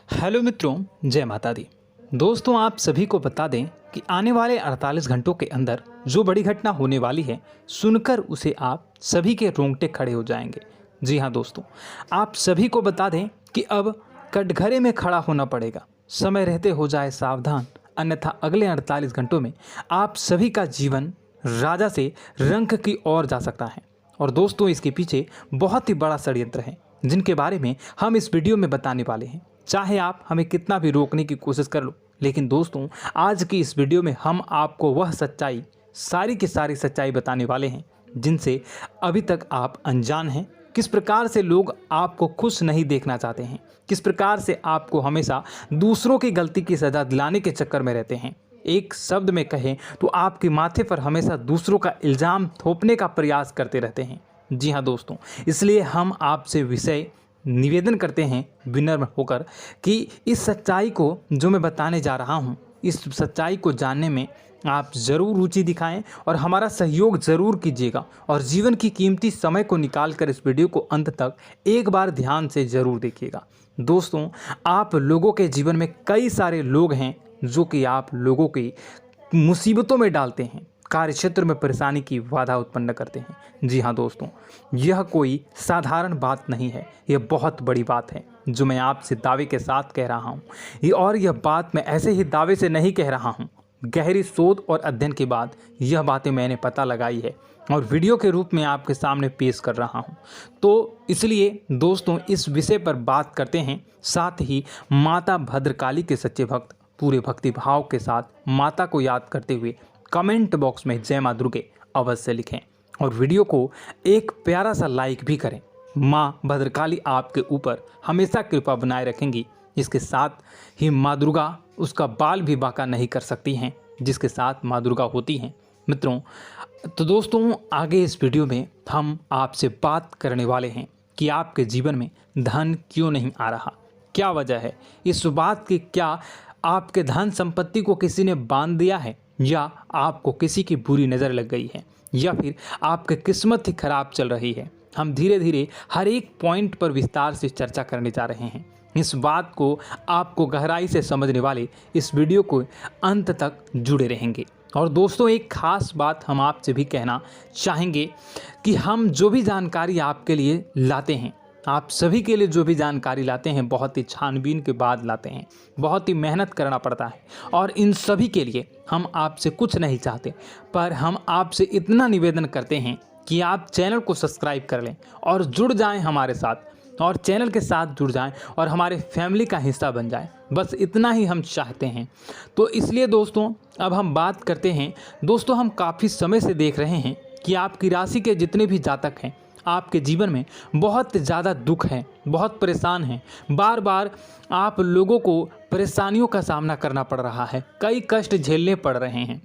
Hello मित्रों, जय माता दी। दोस्तों, आप सभी को बता दें कि आने वाले 48 घंटों के अंदर जो बड़ी घटना होने वाली है, सुनकर उसे आप सभी के रोंगटे खड़े हो जाएंगे। जी हाँ दोस्तों, आप सभी को बता दें कि अब कटघरे में खड़ा होना पड़ेगा। समय रहते हो जाए सावधान, अन्यथा अगले 48 घंटों में आप सभी का जीवन राजा से रंक की ओर जा सकता है। और दोस्तों, इसके पीछे बहुत ही बड़ा षड्यंत्र है, जिनके बारे में हम इस वीडियो में बताने वाले हैं। चाहे आप हमें कितना भी रोकने की कोशिश कर लो, लेकिन दोस्तों, आज की इस वीडियो में हम आपको वह सच्चाई, सारी की सारी सच्चाई बताने वाले हैं जिनसे अभी तक आप अनजान हैं। किस प्रकार से लोग आपको खुश नहीं देखना चाहते हैं, किस प्रकार से आपको हमेशा दूसरों की गलती की सज़ा दिलाने के चक्कर में रहते हैं। एक शब्द में कहें तो आपके माथे पर हमेशा दूसरों का इल्ज़ाम थोपने का प्रयास करते रहते हैं। जी हाँ दोस्तों, इसलिए हम आपसे विषय निवेदन करते हैं विनम्र होकर कि इस सच्चाई को जो मैं बताने जा रहा हूँ, इस सच्चाई को जानने में आप ज़रूर रुचि दिखाएं और हमारा सहयोग ज़रूर कीजिएगा। और जीवन की कीमती समय को निकाल कर इस वीडियो को अंत तक एक बार ध्यान से ज़रूर देखिएगा। दोस्तों, आप लोगों के जीवन में कई सारे लोग हैं जो कि आप लोगों की मुसीबतों में डालते हैं, कार्य क्षेत्र में परेशानी की बाधा उत्पन्न करते हैं। जी हाँ दोस्तों, यह कोई साधारण बात नहीं है, यह बहुत बड़ी बात है जो मैं आपसे दावे के साथ कह रहा हूँ। और यह बात मैं ऐसे ही दावे से नहीं कह रहा हूँ, गहरी शोध और अध्ययन के बाद यह बातें मैंने पता लगाई है और वीडियो के रूप में आपके सामने पेश कर रहा हूँ। तो इसलिए दोस्तों, इस विषय पर बात करते हैं। साथ ही माता भद्रकाली के सच्चे भक्त पूरे भक्ति भाव के साथ माता को याद करते हुए कमेंट बॉक्स में जय मां दुर्गे अवश्य लिखें और वीडियो को एक प्यारा सा लाइक भी करें। माँ भद्रकाली आपके ऊपर हमेशा कृपा बनाए रखेंगी। इसके साथ ही माँ दुर्गा उसका बाल भी बांका नहीं कर सकती हैं, जिसके साथ माँ दुर्गा होती हैं। मित्रों, तो दोस्तों, आगे इस वीडियो में हम आपसे बात करने वाले हैं कि आपके जीवन में धन क्यों नहीं आ रहा, क्या वजह है इस बात की। क्या आपके धन संपत्ति को किसी ने बांध दिया है, या आपको किसी की बुरी नज़र लग गई है, या फिर आपकी किस्मत ही खराब चल रही है। हम धीरे धीरे हर एक पॉइंट पर विस्तार से चर्चा करने जा रहे हैं। इस बात को आपको गहराई से समझने वाले इस वीडियो को अंत तक जुड़े रहेंगे। और दोस्तों, एक खास बात हम आपसे भी कहना चाहेंगे कि हम जो भी जानकारी आपके लिए लाते हैं, आप सभी के लिए जो भी जानकारी लाते हैं, बहुत ही छानबीन के बाद लाते हैं, बहुत ही मेहनत करना पड़ता है। और इन सभी के लिए हम आपसे कुछ नहीं चाहते, पर हम आपसे इतना निवेदन करते हैं कि आप चैनल को सब्सक्राइब कर लें और जुड़ जाएं हमारे साथ, और चैनल के साथ जुड़ जाएं और हमारे फैमिली का हिस्सा बन जाएं। बस इतना ही हम चाहते हैं। तो इसलिए दोस्तों, अब हम बात करते हैं। दोस्तों, हम काफ़ी समय से देख रहे हैं कि आपकी राशि के जितने भी जातक हैं, आपके जीवन में बहुत ज़्यादा दुख है, बहुत परेशान हैं। बार बार आप लोगों को परेशानियों का सामना करना पड़ रहा है, कई कष्ट झेलने पड़ रहे हैं।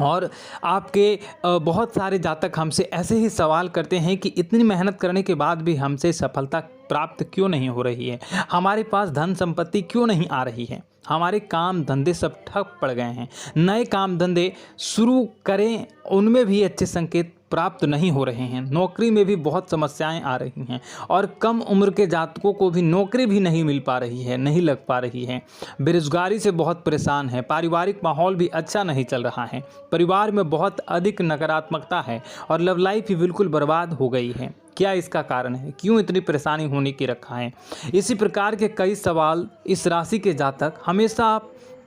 और आपके बहुत सारे जातक हमसे ऐसे ही सवाल करते हैं कि इतनी मेहनत करने के बाद भी हमसे सफलता प्राप्त क्यों नहीं हो रही है, हमारे पास धन संपत्ति क्यों नहीं आ रही है, हमारे काम धंधे सब ठप पड़ गए हैं, नए काम धंधे शुरू करें उनमें भी अच्छे संकेत प्राप्त नहीं हो रहे हैं, नौकरी में भी बहुत समस्याएं आ रही हैं, और कम उम्र के जातकों को भी नौकरी भी नहीं मिल पा रही है, नहीं लग पा रही है, बेरोजगारी से बहुत परेशान है, पारिवारिक माहौल भी अच्छा नहीं चल रहा है, परिवार में बहुत अधिक नकारात्मकता है और लव लाइफ भी बिल्कुल बर्बाद हो गई है। क्या इसका कारण है, क्यों इतनी परेशानी होने की रखा है? इसी प्रकार के कई सवाल इस राशि के जातक हमेशा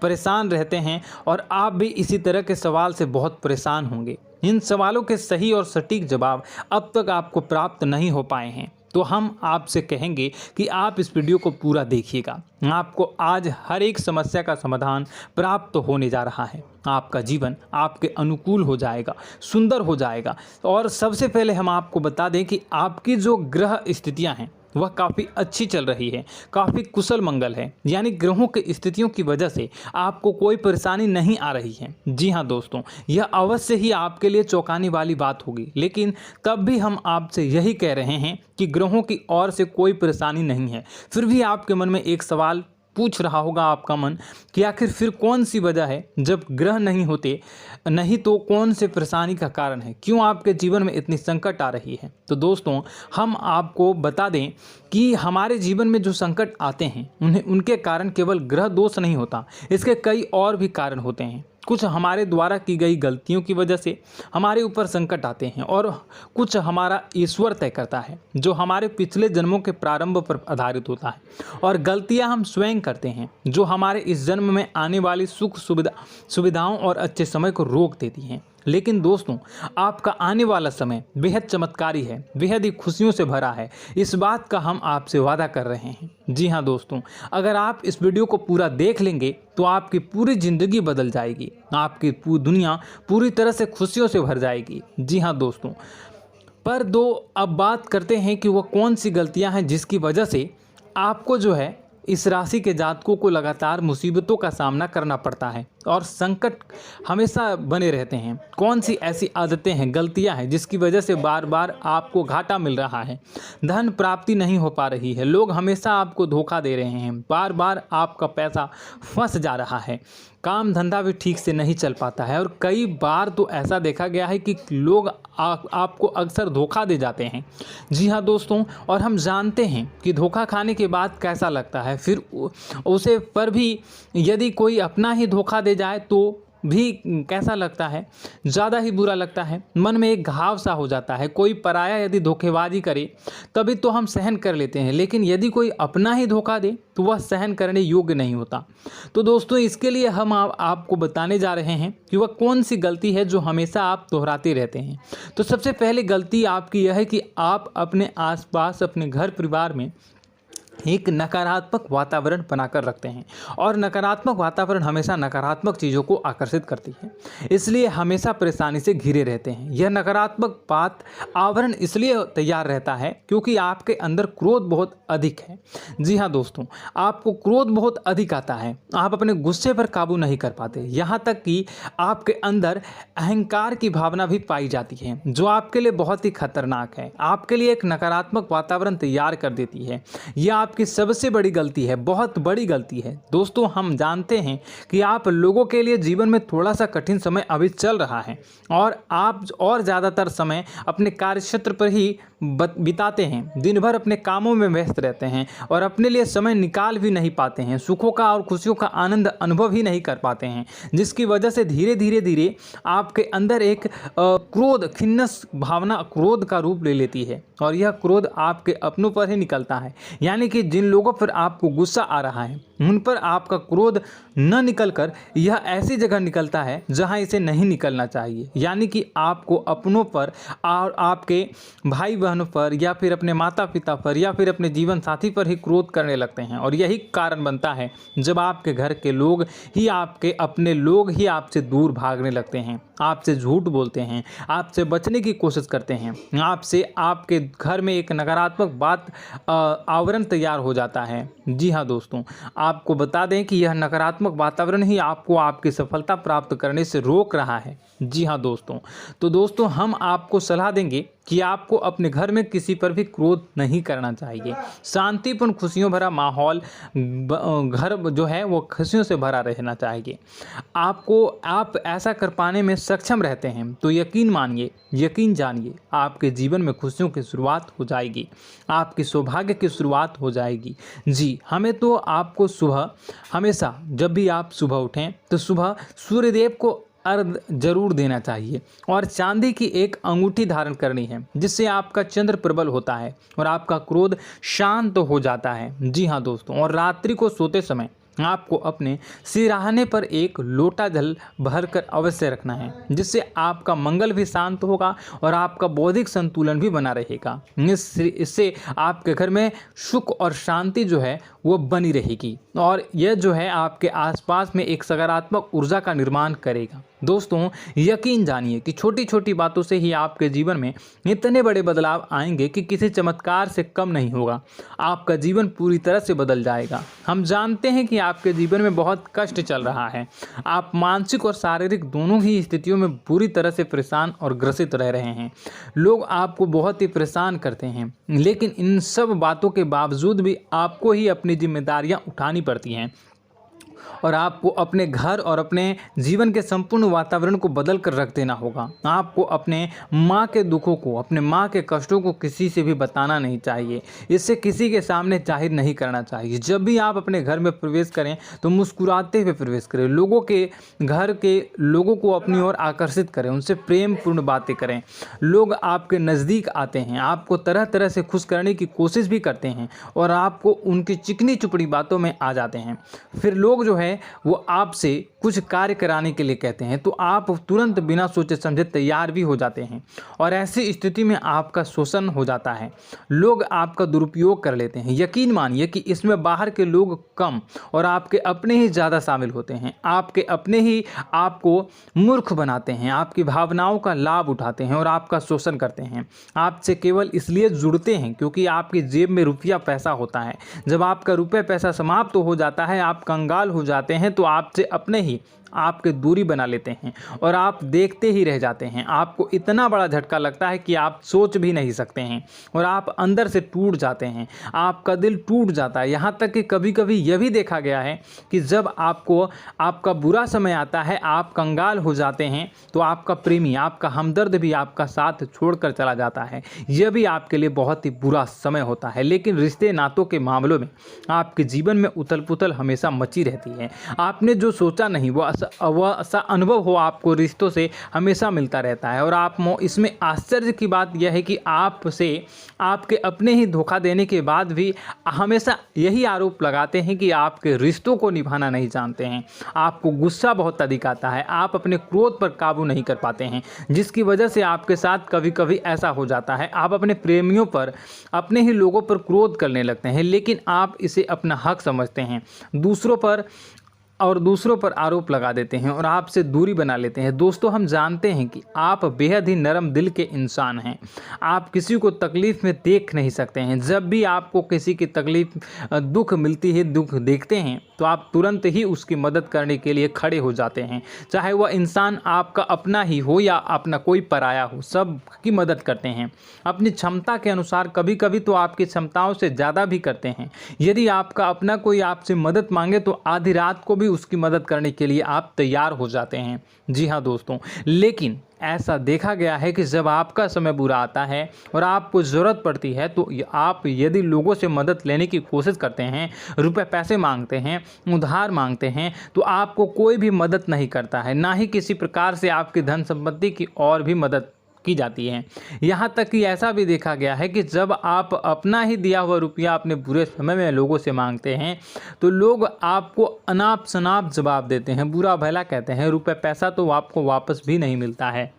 परेशान रहते हैं, और आप भी इसी तरह के सवाल से बहुत परेशान होंगे। इन सवालों के सही और सटीक जवाब अब तक आपको प्राप्त नहीं हो पाए हैं, तो हम आपसे कहेंगे कि आप इस वीडियो को पूरा देखिएगा। आपको आज हर एक समस्या का समाधान प्राप्त होने जा रहा है। आपका जीवन आपके अनुकूल हो जाएगा, सुंदर हो जाएगा। और सबसे पहले हम आपको बता दें कि आपकी जो ग्रह स्थितियां हैं वह काफ़ी अच्छी चल रही है, काफ़ी कुशल मंगल है, यानी ग्रहों की स्थितियों की वजह से आपको कोई परेशानी नहीं आ रही है। जी हाँ दोस्तों, यह अवश्य ही आपके लिए चौंकाने वाली बात होगी, लेकिन तब भी हम आपसे यही कह रहे हैं कि ग्रहों की ओर से कोई परेशानी नहीं है। फिर भी आपके मन में एक सवाल पूछ रहा होगा आपका मन कि आखिर फिर कौन सी वजह है, जब ग्रह नहीं होते नहीं तो कौन से परेशानी का कारण है, क्यों आपके जीवन में इतनी संकट आ रही है। तो दोस्तों हम आपको बता दें कि हमारे जीवन में जो संकट आते हैं उनके कारण केवल ग्रह दोष नहीं होता, इसके कई और भी कारण होते हैं। कुछ हमारे द्वारा की गई गलतियों की वजह से हमारे ऊपर संकट आते हैं और कुछ हमारा ईश्वर तय करता है, जो हमारे पिछले जन्मों के प्रारंभ पर आधारित होता है। और गलतियां हम स्वयं करते हैं, जो हमारे इस जन्म में आने वाली सुख सुविधाओं और अच्छे समय को रोक देती हैं। लेकिन दोस्तों आपका आने वाला समय बेहद चमत्कारी है, बेहद ही खुशियों से भरा है, इस बात का हम आपसे वादा कर रहे हैं। जी हाँ दोस्तों, अगर आप इस वीडियो को पूरा देख लेंगे तो आपकी पूरी ज़िंदगी बदल जाएगी, आपकी पूरी दुनिया पूरी तरह से खुशियों से भर जाएगी। जी हाँ दोस्तों, पर अब बात करते हैं कि वह कौन सी गलतियां हैं जिसकी वजह से आपको जो है इस राशि के जातकों को लगातार मुसीबतों का सामना करना पड़ता है और संकट हमेशा बने रहते हैं। कौन सी ऐसी आदतें हैं, गलतियां हैं जिसकी वजह से बार बार आपको घाटा मिल रहा है, धन प्राप्ति नहीं हो पा रही है, लोग हमेशा आपको धोखा दे रहे हैं, बार बार आपका पैसा फंस जा रहा है, काम धंधा भी ठीक से नहीं चल पाता है और कई बार तो ऐसा देखा गया है कि लोग आपको अक्सर धोखा दे जाते हैं। जी हाँ दोस्तों, और हम जानते हैं कि धोखा खाने के बाद कैसा लगता है, फिर उसे पर भी यदि कोई अपना ही धोखा दे जाए तो भी कैसा लगता है, ज़्यादा ही बुरा लगता है, मन में एक घाव सा हो जाता है। कोई पराया यदि धोखेबाजी करे तभी तो हम सहन कर लेते हैं, लेकिन यदि कोई अपना ही धोखा दे तो वह सहन करने योग्य नहीं होता। तो दोस्तों इसके लिए हम आपको बताने जा रहे हैं कि वह कौन सी गलती है जो हमेशा आप दोहराते रहते हैं। तो सबसे पहले गलती आपकी यह है कि आप अपने आसपास, अपने घर परिवार में एक नकारात्मक वातावरण बनाकर रखते हैं और नकारात्मक वातावरण हमेशा नकारात्मक चीज़ों को आकर्षित करती है, इसलिए हमेशा परेशानी से घिरे रहते हैं। यह नकारात्मक आवरण इसलिए तैयार रहता है क्योंकि आपके अंदर क्रोध बहुत अधिक है। जी हाँ दोस्तों, आपको क्रोध बहुत अधिक आता है, आप अपने गुस्से पर काबू नहीं कर पाते, यहाँ तक कि आपके अंदर अहंकार की भावना भी पाई जाती है, जो आपके लिए बहुत ही खतरनाक है, आपके लिए एक नकारात्मक वातावरण तैयार कर देती है। यह आपकी सबसे बड़ी गलती है, बहुत बड़ी गलती है। दोस्तों हम जानते हैं कि आप लोगों के लिए जीवन में थोड़ा सा कठिन समय अभी चल रहा है और आप और ज़्यादातर समय अपने कार्यक्षेत्र पर ही बिताते हैं, दिन भर अपने कामों में व्यस्त रहते हैं और अपने लिए समय निकाल भी नहीं पाते हैं, सुखों का और खुशियों का आनंद अनुभव ही नहीं कर पाते हैं, जिसकी वजह से धीरे धीरे आपके अंदर एक क्रोध, खिन्नस भावना क्रोध का रूप ले लेती है और यह क्रोध आपके अपनों पर ही निकलता है। यानी कि जिन लोगों पर आपको गुस्सा आ रहा है उन पर आपका क्रोध न निकलकर यह ऐसी जगह निकलता है जहां इसे नहीं निकलना चाहिए। यानी कि आपको अपनों पर और आपके भाई बहनों पर या फिर अपने माता पिता पर या फिर अपने जीवन साथी पर ही क्रोध करने लगते हैं और यही कारण बनता है जब आपके घर के लोग ही, आपके अपने लोग ही आपसे दूर भागने लगते हैं, आपसे झूठ बोलते हैं, आपसे बचने की कोशिश करते हैं, आपके घर में एक नकारात्मक आवरण तैयार हो जाता है। जी हाँ दोस्तों, आपको बता दें कि यह नकारात्मक वातावरण ही आपको आपकी सफलता प्राप्त करने से रोक रहा है। जी हाँ दोस्तों, तो दोस्तों हम आपको सलाह देंगे कि आपको अपने घर में किसी पर भी क्रोध नहीं करना चाहिए। शांतिपूर्ण खुशियों भरा माहौल, घर जो है वो खुशियों से भरा रहना चाहिए। आप ऐसा कर पाने में सक्षम रहते हैं तो यकीन मानिए, यकीन जानिए, आपके जीवन में खुशियों की शुरुआत हो जाएगी, आपकी सौभाग्य की शुरुआत हो जाएगी। जी, हमें तो आपको सुबह, हमेशा जब भी आप सुबह उठें तो सुबह सूर्यदेव को अर्घ जरूर देना चाहिए और चांदी की एक अंगूठी धारण करनी है, जिससे आपका चंद्र प्रबल होता है और आपका क्रोध शांत हो जाता है। जी हाँ दोस्तों, और रात्रि को सोते समय आपको अपने सिरहाने पर एक लोटा जल भरकर अवश्य रखना है, जिससे आपका मंगल भी शांत होगा और आपका बौद्धिक संतुलन भी बना रहेगा। इससे आपके घर में सुख और शांति जो है वो बनी रहेगी और यह जो है आपके आसपास में एक सकारात्मक ऊर्जा का निर्माण करेगा। दोस्तों यकीन जानिए कि छोटी छोटी बातों से ही आपके जीवन में इतने बड़े बदलाव आएंगे कि किसी चमत्कार से कम नहीं होगा। आपका जीवन पूरी तरह से बदल जाएगा। हम जानते हैं कि आपके जीवन में बहुत कष्ट चल रहा है, आप मानसिक और शारीरिक दोनों ही स्थितियों में बुरी तरह से परेशान और ग्रसित रह रहे हैं। लोग आपको बहुत ही परेशान करते हैं, लेकिन इन सब बातों के बावजूद भी आपको ही अपने जिम्मेदारियां उठानी पड़ती हैं और आपको अपने घर और अपने जीवन के संपूर्ण वातावरण को बदल कर रख देना होगा। आपको अपने माँ के दुखों को, अपने माँ के कष्टों को किसी से भी बताना नहीं चाहिए, इससे किसी के सामने जाहिर नहीं करना चाहिए। जब भी आप अपने घर में प्रवेश करें तो मुस्कुराते हुए प्रवेश करें, लोगों के घर के लोगों को अपनी ओर आकर्षित करें, उनसे प्रेम पूर्ण बातें करें। लोग आपके नज़दीक आते हैं, आपको तरह तरह से खुश करने की कोशिश भी करते हैं और आपको उनकी चिकनी चुपड़ी बातों में आ जाते हैं। फिर लोग जो है वो आपसे कुछ कार्य कराने के लिए कहते हैं तो आप तुरंत बिना सोचे समझे तैयार भी हो जाते हैं और ऐसी स्थिति में आपका शोषण हो जाता है। लोग आपका दुरुपयोग कर लेते हैं। यकीन मानिए कि इसमें बाहर के लोग कम और आपके अपने ही ज़्यादा शामिल होते हैं। आपके अपने ही आपको मूर्ख बनाते हैं, आपकी भावनाओं का लाभ उठाते हैं और आपका शोषण करते हैं। आपसे केवल इसलिए जुड़ते हैं क्योंकि आपकी जेब में रुपया पैसा होता है। जब आपका रुपया पैसा समाप्त हो जाता है, आप कंगाल हो जाते हैं तो आपसे अपने ही आपके दूरी बना लेते हैं और आप देखते ही रह जाते हैं। आपको इतना बड़ा झटका लगता है कि आप सोच भी नहीं सकते हैं और आप अंदर से टूट जाते हैं, आपका दिल टूट जाता है। यहाँ तक कि कभी कभी यह भी देखा गया है कि जब आपको आपका बुरा समय आता है, आप कंगाल हो जाते हैं तो आपका प्रेमी, आपका हमदर्द भी आपका साथ छोड़कर चला जाता है। यह भी आपके लिए बहुत ही बुरा समय होता है। लेकिन रिश्ते नातों के मामलों में आपके जीवन में उथल पुथल हमेशा मची रहती है। आपने जो सोचा नहीं वो ऐसा अनुभव हो आपको रिश्तों से हमेशा मिलता रहता है। और आप इसमें आश्चर्य की बात यह है कि आपसे आपके अपने ही धोखा देने के बाद भी हमेशा यही आरोप लगाते हैं कि आपके रिश्तों को निभाना नहीं जानते हैं। आपको गुस्सा बहुत अधिक आता है, आप अपने क्रोध पर काबू नहीं कर पाते हैं, जिसकी वजह से आपके साथ कभी कभी ऐसा हो जाता है आप अपने प्रेमियों पर, अपने ही लोगों पर क्रोध करने लगते हैं, लेकिन आप इसे अपना हक समझते हैं, दूसरों पर आरोप लगा देते हैं और आपसे दूरी बना लेते हैं। दोस्तों, हम जानते हैं कि आप बेहद ही नरम दिल के इंसान हैं। आप किसी को तकलीफ़ में देख नहीं सकते हैं। जब भी आपको किसी की तकलीफ़, दुख मिलती है, दुख देखते हैं तो आप तुरंत ही उसकी मदद करने के लिए खड़े हो जाते हैं। चाहे वह इंसान आपका अपना ही हो या अपना कोई पराया हो, सब की मदद करते हैं अपनी क्षमता के अनुसार। कभी कभी तो आपकी क्षमताओं से ज़्यादा भी करते हैं। यदि आपका अपना कोई आपसे मदद मांगे तो आधी रात को भी उसकी मदद करने के लिए आप तैयार हो जाते हैं। जी हाँ दोस्तों, लेकिन ऐसा देखा गया है कि जब आपका समय बुरा आता है और आपको ज़रूरत पड़ती है तो आप यदि लोगों से मदद लेने की कोशिश करते हैं, रुपए पैसे मांगते हैं, उधार मांगते हैं, तो आपको कोई भी मदद नहीं करता है, ना ही किसी प्रकार से आपकी धन संपत्ति की और भी मदद की जाती है। यहाँ तक कि ऐसा भी देखा गया है कि जब आप अपना ही दिया हुआ रुपया अपने बुरे समय में लोगों से मांगते हैं तो लोग आपको अनाप शनाप जवाब देते हैं, बुरा भला कहते हैं, रुपए पैसा तो आपको वापस भी नहीं मिलता है।